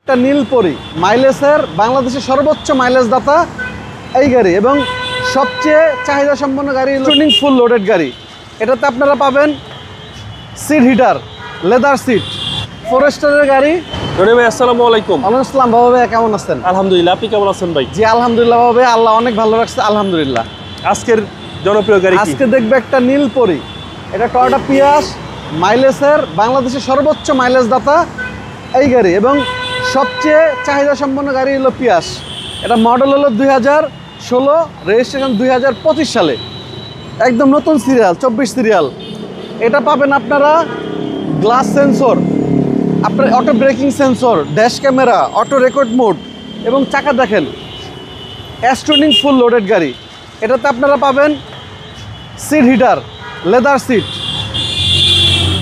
একটা নীলপরি মাইলেজের বাংলাদেশের সর্বোচ্চ মাইলেজ দাতা এই গাড়ি এবং সবচেয়ে চাহিদা সম্পন্ন গাড়ি টুনিং ফুল লোডেড গাড়ি। এটাতে আপনারা পাবেন সিট হিটার, লেদার সিট, ফরেস্টারের গাড়ি। ভাই আসসালামু আলাইকুম। ওয়ালাইকুম আসসালাম। বাবা ভাই কেমন আছেন? আলহামদুলিল্লাহ, আপনি কেমন আছেন ভাই? জি আলহামদুলিল্লাহ বাবা ভাই, আল্লাহ অনেক ভালো রাখছে আলহামদুলিল্লাহ। আজকের জনপ্রিয় গাড়ি আজকে দেখবে একটা নীলপরি, এটা টয়োটা পিয়াস, মাইলেজের বাংলাদেশের সর্বোচ্চ মাইলেজ দাতা এই গাড়ি এবং সবচেয়ে চাহিদা সম্পন্ন গাড়ি হলো পিয়াস। এটা মডেল হলো 2016, রেজিস্ট্রেশন 2025 সালে, একদম নতুন সিরিয়াল, 24 সিরিয়াল। এটা পাবেন আপনারা গ্লাস সেন্সর, আপনার auto breaking sensor, dash camera, auto record mode এবং চাকা দেখেন অ্যাস্ট্রোনিং ফুল লোডেড গাড়ি। এটাতে আপনারা পাবেন সিট হিটার, লেদার সিট।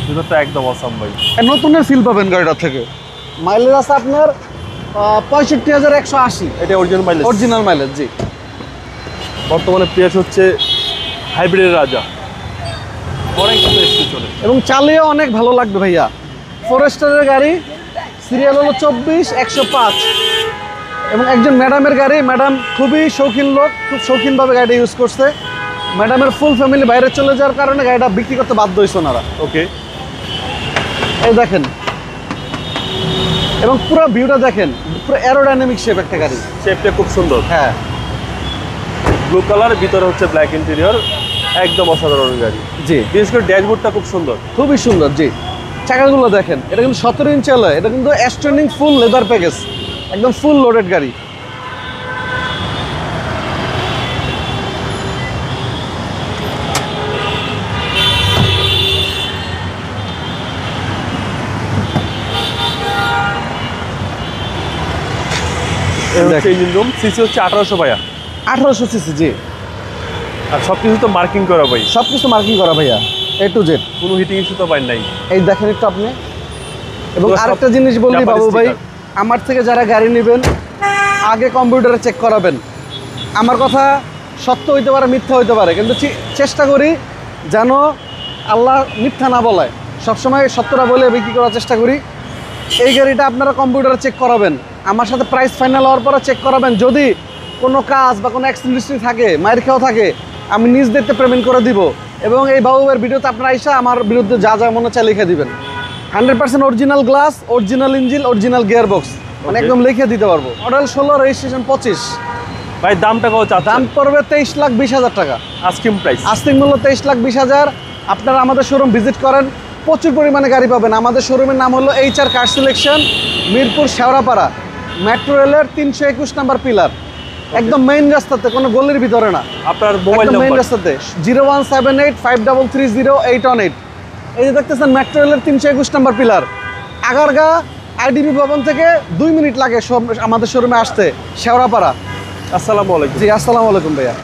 এটা তো একদম অসাম ভাই, নতুনের ফিল পাবেন গাড়িটা থেকে। মাইলেজ আছে আপনার 65,180। এটা অরিজিনাল মাইলেজ, অরিজিনাল মাইলেজ। জি, বর্তমানে পিয়াস হচ্ছে হাইব্রিডের রাজা, অনেক স্পিড চলে এবং চালিয়ে অনেক ভালো লাগবে ভাইয়া। ফরেস্টারের গাড়ি, সিরিয়াল হলো 24,105 এবং একজন ম্যাডামের গাড়ি। ম্যাডাম খুবই শৌখিন লোক, খুব শৌখিনভাবে গাড়িটা ইউজ করছে। ম্যাডামের ফুল ফ্যামিলি বাইরে চলে যাওয়ার কারণে গাড়িটা বিক্রি করতে বাধ্য হয়েছে ওনারা। ওকে, এই দেখেন এবং পুরো ভিউটা দেখেন, পুরো অ্যারোডাইনামিক শেপ একটা গাড়ি। শেপটা খুব সুন্দর। হ্যাঁ, ব্লু কালার, ভিতরে হচ্ছে ব্ল্যাক ইন্টেরিয়র, একদম অসাধারণ গাড়ি। জি বিশেষ করে ড্যাশবোর্ডটা খুব সুন্দর, খুবই সুন্দর। জি, চাকাগুলো দেখেন, এটা কিন্তু 17 ইঞ্চি হলো, এটা কিন্তু অ্যাস্ট্রোনিং ফুল লেদার প্যাকেজ, একদম ফুল লোডেড গাড়ি। ইঞ্জিন রুম, সিসি হচ্ছে 1800 ভাইয়া। 1800 সিসি। জি, আর সব কিছু তো মার্কিং করা ভাই, সব কিছু মার্কিং করা ভাইয়া, A to Z। কোনো হিটিং ইস্যু তো পাই নাই। এই দেখেন একটু আপনি। এবং এগুলো সব আরেকটা জিনিস বলি জাপানি বাবু ভাই, sticker। আমার থেকে যারা গাড়ি নেবেন আগে কম্পিউটারে চেক করাবেন। আমার কথা সত্য হইতে পারে, মিথ্যা হইতে পারে, কিন্তু চেষ্টা করি যেন আল্লাহ মিথ্যা না বলায়, সবসময় সত্যটা বলে বিক্রি করার চেষ্টা করি। এই গাড়িটা আপনারা কম্পিউটারে চেক করাবেন, আমার সাথে প্রাইস ফাইনাল হওয়ার পরে চেক করাবেন। যদি কোনো কাজ বা কোনো অ্যাক্সিডেন্ট হিস্ট্রি থাকে, মায়ের খেয়াও থাকে, আমি নিজ দেখতে পেমেন্ট করে দিব। এবং এই বাবুবের ভিডিওতে আপনারা আইসা আমার বিরুদ্ধে যা যা মনে চায় লিখে দিবেন। 100% original glass, original engine, original gear box, মানে একদম লিখে দিতে পারবো। Model 16, registration 25। ভাই দামটা কত চাচ্ছেন? দাম পড়বে 23,20,000 টাকা। আস্কিং প্রাইস, আস্তিক মূল্য 23,20,000। আপনারা আমাদের শোরুম ভিজিট করেন, প্রচুর পরিমাণে গাড়ি পাবেন। আমাদের শোরুমের নাম হলো HR car selection, Mirpur Shewrapara, metro রেলের 321 নাম্বার পিলার, একদম মেইন রাস্তাতে, কোনো গলির ভিতরে না। আপনার মোবাইল মেইন নাম্বার? রাস্তাতে 0178530818। এই যে দেখতেছেন মেট্রো রেলের 321 নাম্বার পিলার, আগারগা IDB ভবন থেকে 2 মিনিট লাগে আমাদের শোরুমে আসতে, শেওড়াপাড়া। আসসালামু আলাইকুম। জি আসসালামু আলাইকুম ভাইয়া।